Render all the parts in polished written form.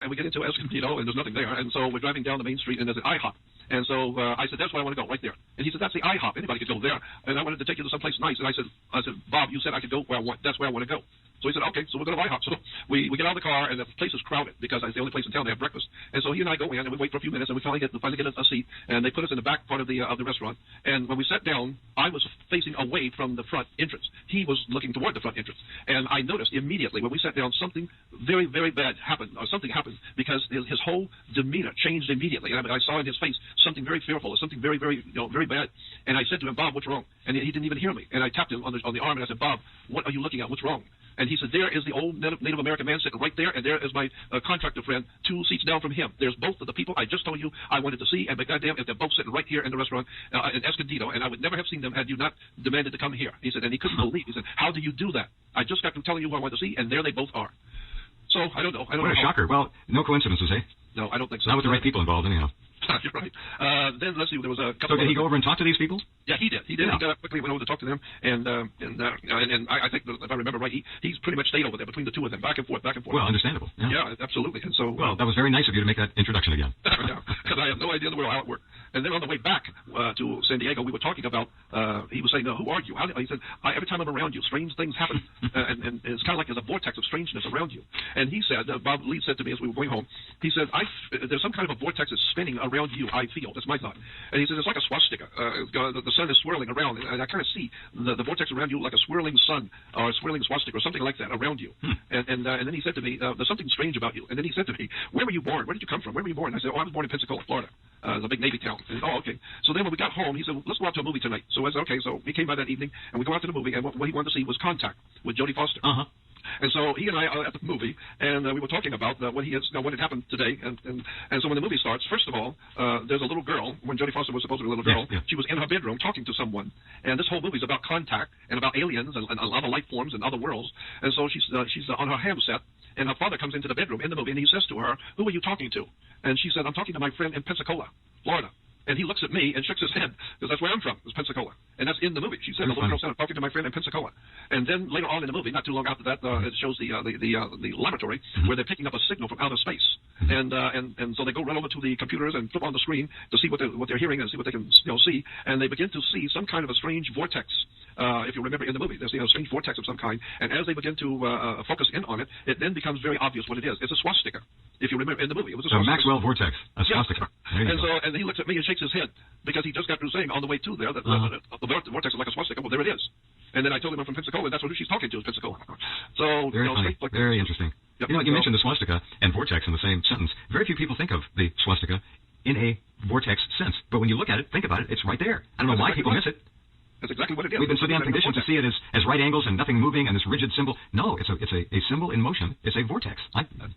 and we get into Escondido, and there's nothing there. And so we're driving down the main street, and there's an IHOP. And so I said, that's where I want to go, right there. And he said, that's the IHOP. Anybody could go there. And I wanted to take you to someplace nice. And I said, Bob, you said I could go where I want. That's where I want to go. So he said, okay, so we'll go to IHOP. So we get out of the car, and the place is crowded because it's the only place in town they have breakfast. And so he and I go in, and we wait for a few minutes, and we finally get a seat, and they put us in the back part of the restaurant. And when we sat down, I was facing away from the front entrance. He was looking toward the front entrance. And I noticed immediately when we sat down, something very, very bad happened, or something happened, because his whole demeanor changed immediately. And I saw in his face something very fearful, or something very, very, very bad. And I said to him, Bob, what's wrong? And he didn't even hear me. And I tapped him on the arm, and I said, Bob, what are you looking at? What's wrong? And he said, there is the old Native American man sitting right there, and there is my contractor friend 2 seats down from him. There's both of the people I just told you I wanted to see, and but goddamn, if they're both sitting right here in the restaurant in Escondido, and I would never have seen them had you not demanded to come here. He said, and he couldn't believe. He said, how do you do that? I just got through telling you who I wanted to see, and there they both are. So I don't know. What a shocker. Well, no coincidences, eh? No, I don't think so. Not with the right people involved, anyhow. You're right. Then let's see. There was a couple. So did he go over and talk to these people? Yeah, he did. Yeah. He got up quickly, went over to talk to them, and I think that if I remember right, he's pretty much stayed over there between the two of them, back and forth, back and forth. Well, understandable. Yeah, absolutely. And so, well, that was very nice of you to make that introduction again. Yeah, because I have no idea in the world how it worked. And then on the way back to San Diego, we were talking about. He was saying, "Who are you?" He said, "Every time I'm around you, strange things happen, and it's kind of like there's a vortex of strangeness around you." And he said, Bob Lee said to me as we were going home, he said, "There's some kind of a vortex that's spinning around you. I feel that's my thought." And he said, "It's like a swastika. The sun is swirling around, and I kind of see the vortex around you like a swirling sun or a swirling swastika or something like that around you." And then he said to me, "There's something strange about you." And then he said to me, "Where were you born? Where did you come from? Where were you born?" I said, "Oh, I was born in Pensacola, Florida. It's a big Navy town." And, "Oh, okay." So then when we got home, he said, "Let's go out to a movie tonight." So I said, "Okay." So we came by that evening, and we go out to the movie, and what he wanted to see was Contact with Jodie Foster. And so he and I are at the movie, and we were talking about what had happened today. And so when the movie starts, first of all, there's a little girl. When Jodie Foster was supposed to be a little girl, she was in her bedroom talking to someone. And this whole movie is about contact and about aliens and a lot of life forms and other worlds. And so she's on her handset, and her father comes into the bedroom in the movie, and he says to her, "Who are you talking to?" And she said, "I'm talking to my friend in Pensacola, Florida." And he looks at me and shakes his head, because that's where I'm from, is Pensacola. And that's in the movie. She said, "The little girl said, I'm talking to my friend in Pensacola." And then later on in the movie, not too long after that, it shows the laboratory where they're picking up a signal from outer space. And so they go right over to the computers and flip on the screen to see what they're hearing and see what they can see. And they begin to see some kind of a strange vortex. If you remember in the movie, there's a strange vortex of some kind. And as they begin to focus in on it, it then becomes very obvious what it is. It's a swastika. If you remember in the movie, it was a swastika. Maxwell vortex, a swastika. And he looks at me and shakes his head, because he just got through saying on the way to there that the vortex is like a swastika. Well, there it is. And then I told him I'm from Pensacola, and that's what she's talking to, is Pensacola. So very funny. Very interesting. Yep. You mentioned the swastika and vortex in the same sentence. Very few people think of the swastika in a vortex sense, but when you look at it, think about it, it's right there. I don't know why people miss it. That's exactly what it is. We've been so damn conditioned to see it as right angles and nothing moving and this rigid symbol. No, it's a symbol in motion. It's a vortex.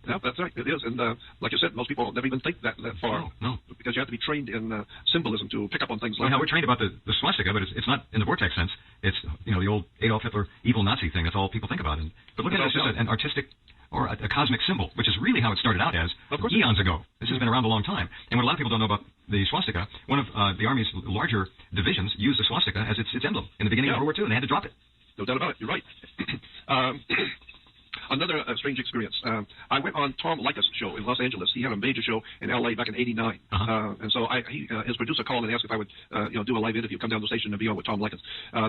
Yeah, that's right. It is. And like you said, most people never even think that far. No. Because you have to be trained in symbolism to pick up on things like that. We're trained about the swastika, but it's not in the vortex sense. It's the old Adolf Hitler evil Nazi thing. That's all people think about. But look at it as just an artistic or a cosmic symbol, which is really how it started out as eons ago. This has been around a long time. And what a lot of people don't know about the swastika, one of the Army's larger divisions used the swastika as its emblem in the beginning of World War II, and they had to drop it. No doubt about it. You're right. Another strange experience. I went on Tom Leykis' show in Los Angeles. He had a major show in L.A. back in '89, and so his producer called and asked if I would, do a live interview, come down to the station and be on with Tom Leykis.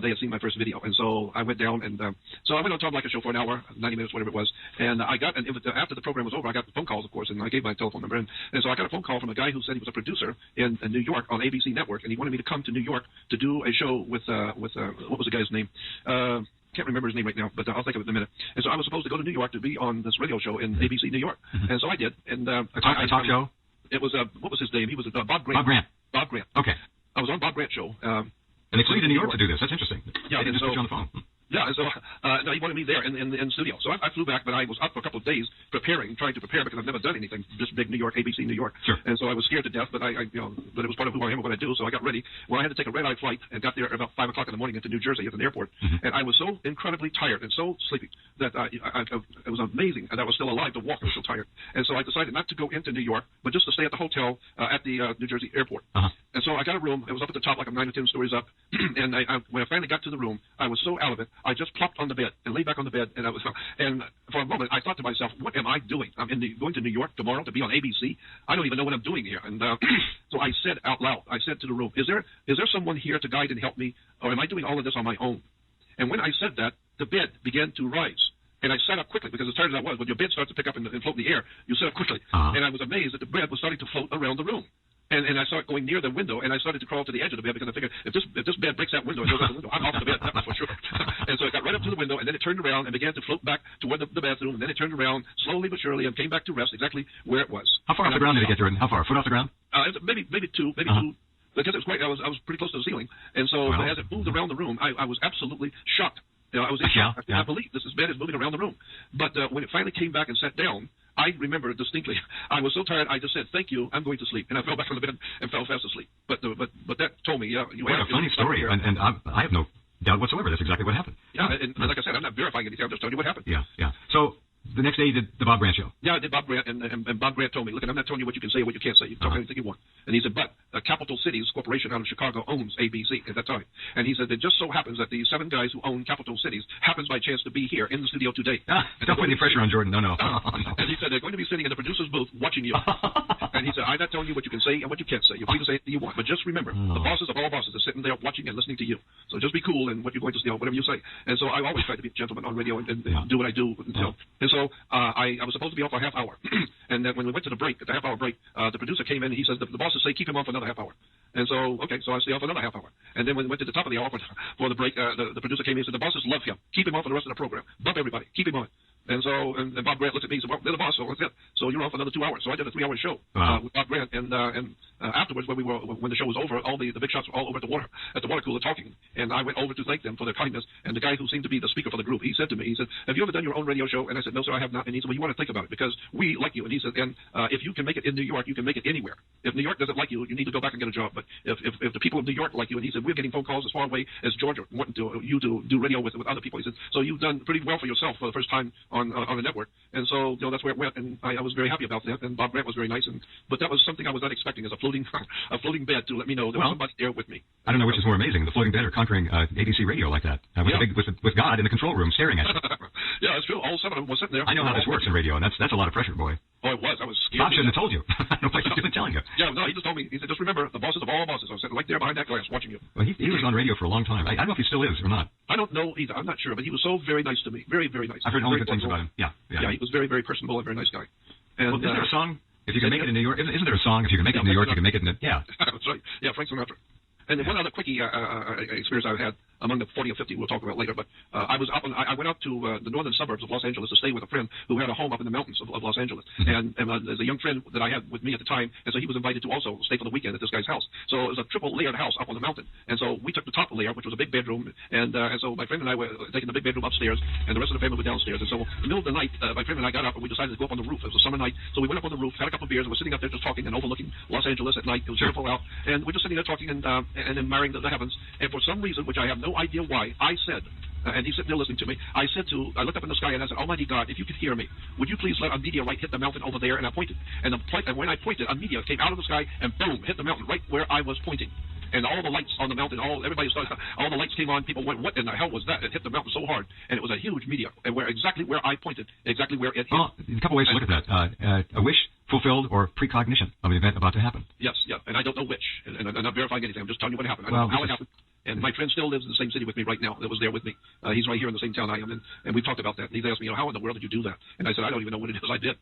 They had seen my first video, and so I went down and so I went on Tom Leykis' show for an hour, 90 minutes, whatever it was, and I got after the program was over, I got phone calls, of course, and I gave my telephone number, and so I got a phone call from a guy who said he was a producer in New York on ABC Network, and he wanted me to come to New York to do a show with what was the guy's name? Can't remember his name right now, but I'll think of it in a minute. And so I was supposed to go to New York to be on this radio show in ABC New York, and so I did. And a talk show. It was what was his name? He was Bob Grant. Bob Grant. Okay. I was on Bob Grant's show. And they flew you to New York to do this. That's interesting. Yeah, they just put you on the phone. Yeah, and so no, he wanted me there in studio. So I flew back, but I was up for a couple of days trying to prepare, because I've never done anything this big, New York, ABC New York. Sure. And so I was scared to death, but but it was part of who I am and what I do. So I got ready. Well, I had to take a red-eye flight and got there about 5 o'clock in the morning into New Jersey at an airport. And I was so incredibly tired and so sleepy that it was amazing that I was still alive to walk. I was so tired. And so I decided not to go into New York, but just to stay at the hotel at the New Jersey airport. And so I got a room. It was up at the top, like 9 or 10 stories up. And when I finally got to the room, I was so out of it. I just plopped on the bed and lay back on the bed. And for a moment, I thought to myself, what am I doing? I'm going to New York tomorrow to be on ABC. I don't even know what I'm doing here. And so I said out loud, I said to the room, is there someone here to guide and help me? Or am I doing all of this on my own? And when I said that, the bed began to rise. And I sat up quickly, because as tired as I was, when your bed starts to pick up and float in the air, you sit up quickly. And I was amazed that the bed was starting to float around the room. And I started going near the window, and I started to crawl to the edge of the bed, because I figured, if this bed breaks that window and goes out the window, I'm off the bed, that's for sure. And so it got right up to the window, and then it turned around and began to float back toward the bathroom, and then it turned around slowly but surely and came back to rest exactly where it was. How far off the ground did it get, Jordan? How far? A foot off the ground? Maybe two. Because it was great. I was pretty close to the ceiling. And so as it moved around the room, I was absolutely shocked. I was in shock. I cannot believe this bed is moving around the room. But when it finally came back and sat down, I remember distinctly. I was so tired, I just said, "Thank you, I'm going to sleep," and I fell back on the bed and fell fast asleep. But that told me, what a funny story, and I have no doubt whatsoever that's exactly what happened. Yeah, and like I said, I'm not verifying anything. I'm just telling you what happened. Yeah. So the next day you did the Bob Grant show. Yeah, I did Bob Grant, and Bob Grant told me, look, I'm not telling you what you can say or what you can't say. You can talk anything you want. And he said, but Capital Cities Corporation out of Chicago owns ABC at that time. And he said, it just so happens that the 7 guys who own Capital Cities happens by chance to be here in the studio today. Don't put any pressure on Jordan. No. And he said, they're going to be sitting in the producer's booth watching you. And he said, I'm not telling you what you can say and what you can't say. You're free to say anything you want. But just remember, the bosses of all bosses are sitting there watching and listening to you. So just be cool in what you're going to say, whatever you say. And so I always try to be a gentleman on radio and do what I do. And so I was supposed to be off for a half hour. And then when we went to the break, at the half-hour break, the producer came in and he says, the bosses say keep him on for another half hour. And so, okay, so I stay off another half hour. And then when we went to the top of the hour for the break, the producer came in and said, the bosses love him. Keep him on for the rest of the program. Bump everybody. Keep him on. And so, and Bob Grant looked at me and said, well, they're the boss, so that's it. So you're on for another 2 hours. So I did a 3-hour show with Bob Grant. And afterwards, when the show was over, all the big shots were all over at the water cooler talking. And I went over to thank them for their kindness. And the guy who seemed to be the speaker for the group, he said to me, he said, have you ever done your own radio show? And I said, no, sir, I have not. And he said, well, you want to think about it because we like you. And he said, and if you can make it in New York, you can make it anywhere. If New York doesn't like you, you need to go back and get a job. But if the people of New York like you, and he said, we're getting phone calls as far away as Georgia wanting you to do radio with other people. He said, so you've done pretty well for yourself for the first time on the network. And so, that's where it went, and I was very happy about that. And Bob Grant was very nice, but that was something I was not expecting as a floating bed to let me know there was somebody there with me. I don't know which is more amazing, the floating bed or conquering ABC radio like that, with God in the control room staring at you. Yeah, that's true. All 7 of them were sitting there. I know how this works in radio, and that's a lot of pressure, boy. Oh, it was. I was scared. Bob shouldn't have told you. I don't know why he's been telling you. Yeah, no, he just told me. He said, just remember, the bosses of all bosses are sitting right there behind that glass watching you. Well, he was on radio for a long time. I don't know if he still is or not. I don't know either. I'm not sure, but he was so very nice to me. Very, very nice. I've heard only good things about him. Yeah, he was very, very personable and very nice guy. And, well, isn't there a song? If you can make it in New York, isn't there a song? If you can make it in New York, you can make it in the... Yeah. That's right. Yeah, Frank Sinatra. And then one other quickie experience I had among the 40 or 50 we'll talk about later, but I went out to the northern suburbs of Los Angeles to stay with a friend who had a home up in the mountains of Los Angeles. And there's a young friend that I had with me at the time, and so he was invited to also stay for the weekend at this guy's house. So it was a triple-layered house up on the mountain. And so we took the top layer, which was a big bedroom, and so my friend and I were taking the big bedroom upstairs, and the rest of the family were downstairs. And so in the middle of the night, my friend and I got up, and we decided to go up on the roof. It was a summer night, so we went up on the roof, had a couple of beers, and we're sitting up there just talking and overlooking Los Angeles at night. It was beautiful out, and we're just sitting there talking and admiring the heavens. And for some reason, which I have no idea why, I said, and he's sitting there listening to me, I looked up in the sky and I said, Almighty God, if you could hear me, would you please let a meteorite hit the mountain over there? And I pointed. And when I pointed, a meteor came out of the sky and boom, hit the mountain right where I was pointing. And all the lights on the mountain, all the lights came on. People went, what in the hell was that? It hit the mountain so hard. And it was a huge meteor. And exactly where I pointed, exactly where it hit. Well, a couple ways to look at that. A wish fulfilled or precognition of an event about to happen. Yes, yeah. And I don't know which. And I'm not verifying anything. I'm just telling you what happened. I don't know how it happened. And my friend still lives in the same city with me right now. That was there with me. He's right here in the same town I am. And we've talked about that. And he's asked me, how in the world did you do that? And I said, I don't even know what it is I did.